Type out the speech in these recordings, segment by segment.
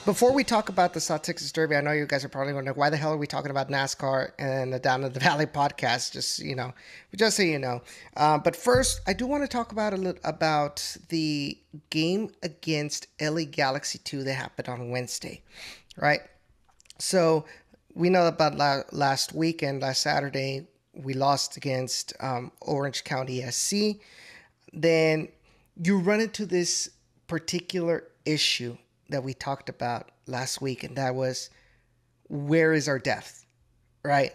Before we talk about the South Texas Derby, I know you guys are probably wondering why the hell are we talking about NASCAR and the Down in the Valley podcast? Just so you know. But first, I do want to talk about a little about the game against LA Galaxy 2 that happened on Wednesday, right? So we know about last weekend, last Saturday, we lost against Orange County SC. Then you run into this particular issue that we talked about last week, and that was, where is our depth, right?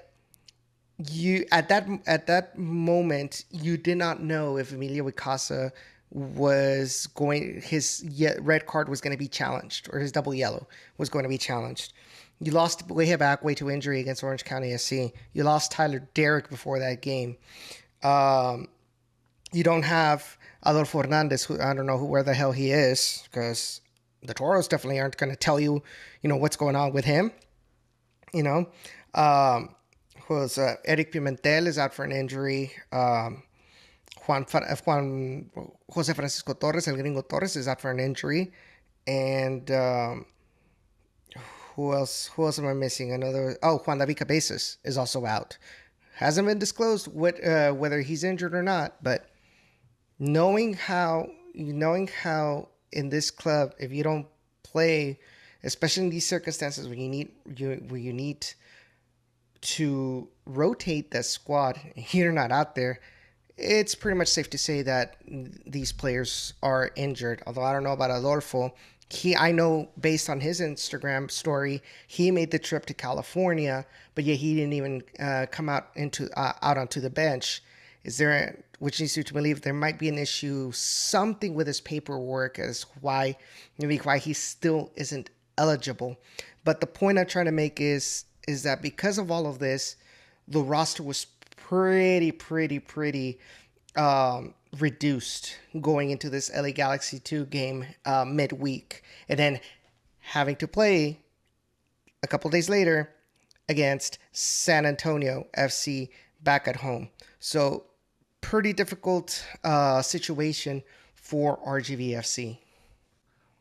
You at that moment, you did not know if Emilio Wicasa his red card was going to be challenged, or his double yellow was going to be challenged. You lost way to injury against Orange County SC. You lost Tyler Derrick before that game. You don't have Adolfo Hernandez, who I don't know where the hell he is, because the Toros definitely aren't going to tell you, what's going on with him. Erik Pimentel is out for an injury. Jose Francisco Torres, El Gringo Torres, is out for an injury. And who else am I missing? Juan David Cabezas is also out. Hasn't been disclosed whether he's injured or not, but knowing how in this club, if you don't play, especially in these circumstances where you need to rotate that squad, you're not out there, it's pretty much safe to say that these players are injured. Although I don't know about Adolfo. I know based on his Instagram story, he made the trip to California, but yet he didn't even come out onto the bench. Which leads you to believe there might be an issue, something with his paperwork, as why he still isn't eligible. But the point I'm trying to make is that because of all of this, the roster was pretty reduced going into this LA Galaxy 2 game midweek, and then having to play a couple days later against San Antonio FC back at home. So pretty difficult situation for RGVFC.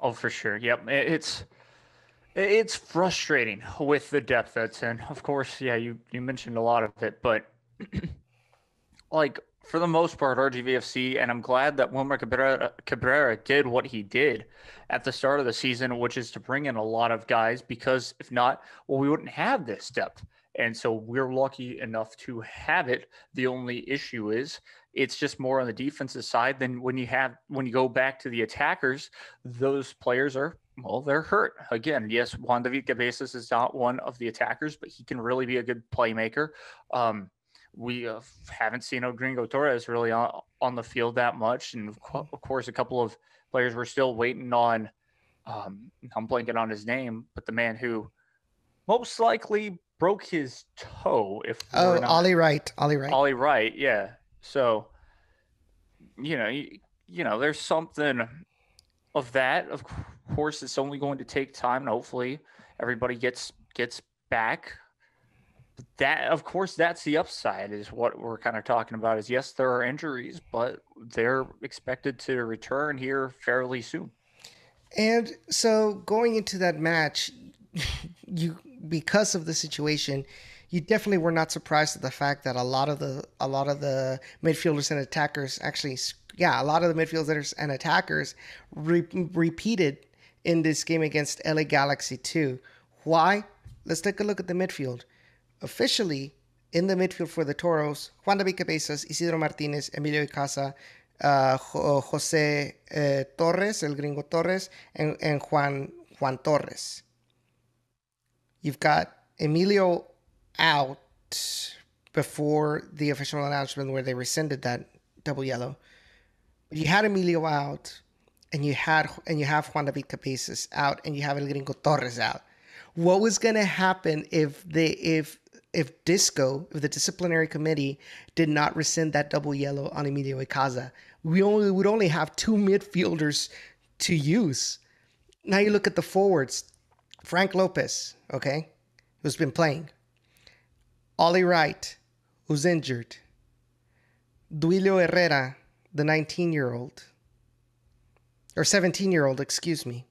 Oh, for sure. Yep. It's frustrating with the depth that's in. Of course, yeah, you mentioned a lot of it, but like for the most part, RGVFC, and I'm glad that Wilmer Cabrera did what he did at the start of the season, which is to bring in a lot of guys, because if not, well, we wouldn't have this depth. And so we're lucky enough to have it. The only issue is it's just more on the defensive side than when you go back to the attackers, those players they're hurt. Again, yes, Juan David Cabezas is not one of the attackers, but he can really be a good playmaker. We haven't seen Gringo Torres really on the field that much. And of course, a couple of players we're still waiting on. I'm blanking on his name, but the man who most likely broke his toe. Ollie Wright. Ollie Wright, yeah. So, there's something of that. Of course, it's only going to take time, and hopefully everybody gets back. That, of course, that's the upside, is what we're kind of talking about, is yes, there are injuries, but they're expected to return here fairly soon. And so going into that match, because of the situation, you definitely were not surprised at the fact that a lot of the midfielders and attackers a lot of the midfielders and attackers repeated in this game against LA Galaxy 2. Why? Let's take a look at the midfield. Officially, in the midfield for the Toros, Juan David Cabezas, Isidro Martinez, Emilio Icaza, Jose Torres, El Gringo Torres, and Juan Torres. You've got Emilio out before the official announcement where they rescinded that double yellow. You had Emilio out, and you have Juan David Cabezas out, and you have El Gringo Torres out. What was going to happen if the disciplinary committee did not rescind that double yellow on Emilio Icaza? We would only have two midfielders to use. Now you look at the forwards. Frank Lopez, okay, who's been playing. Ollie Wright, who's injured. Duilio Herrera, the 19-year-old. Or 17-year-old, excuse me.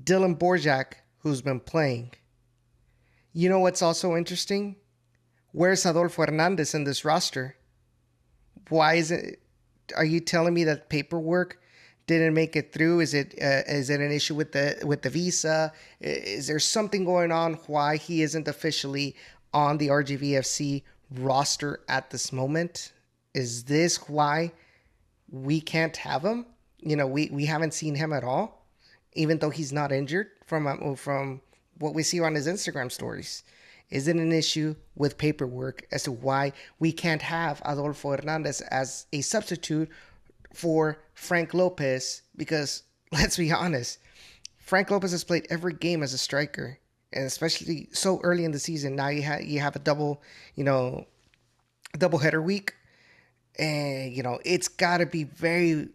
Dylan Borjak, who's been playing. You know what's also interesting? Where's Adolfo Hernandez in this roster? Why is it? Are you telling me that paperwork didn't make it through? Is it an issue with the visa? Is there something going on why he isn't officially on the RGVFC roster at this moment? Is this why we can't have him? We haven't seen him at all, even though he's not injured from what we see on his Instagram stories. Is it an issue with paperwork as to why we can't have Adolfo Hernandez as a substitute for Frank Lopez? Because let's be honest, Frank Lopez has played every game as a striker, and especially so early in the season. Now you have a double header week, and it's got to be very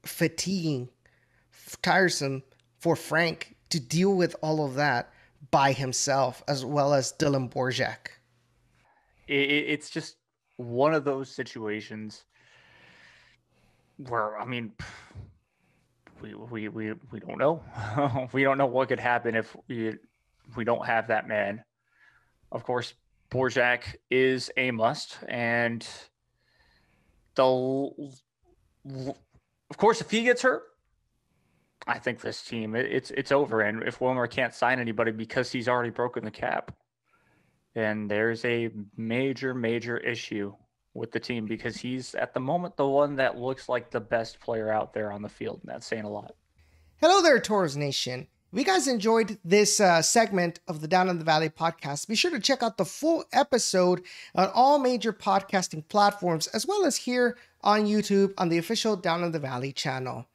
fatiguing, tiresome for Frank to deal with all of that by himself, as well as Dylan Borjak. It's just one of those situations where, I mean, we don't know. We don't know what could happen if we don't have that man. Of course, Borjak is a must, and of course, if he gets hurt, I think this team, it's over. And if Wilmer can't sign anybody because he's already broken the cap, then there's a major issue with the team, because he's at the moment the one that looks like the best player out there on the field. And that's saying a lot. Hello there, Torres Nation. If you guys enjoyed this segment of the Down in the Valley podcast, be sure to check out the full episode on all major podcasting platforms, as well as here on YouTube on the official Down in the Valley channel.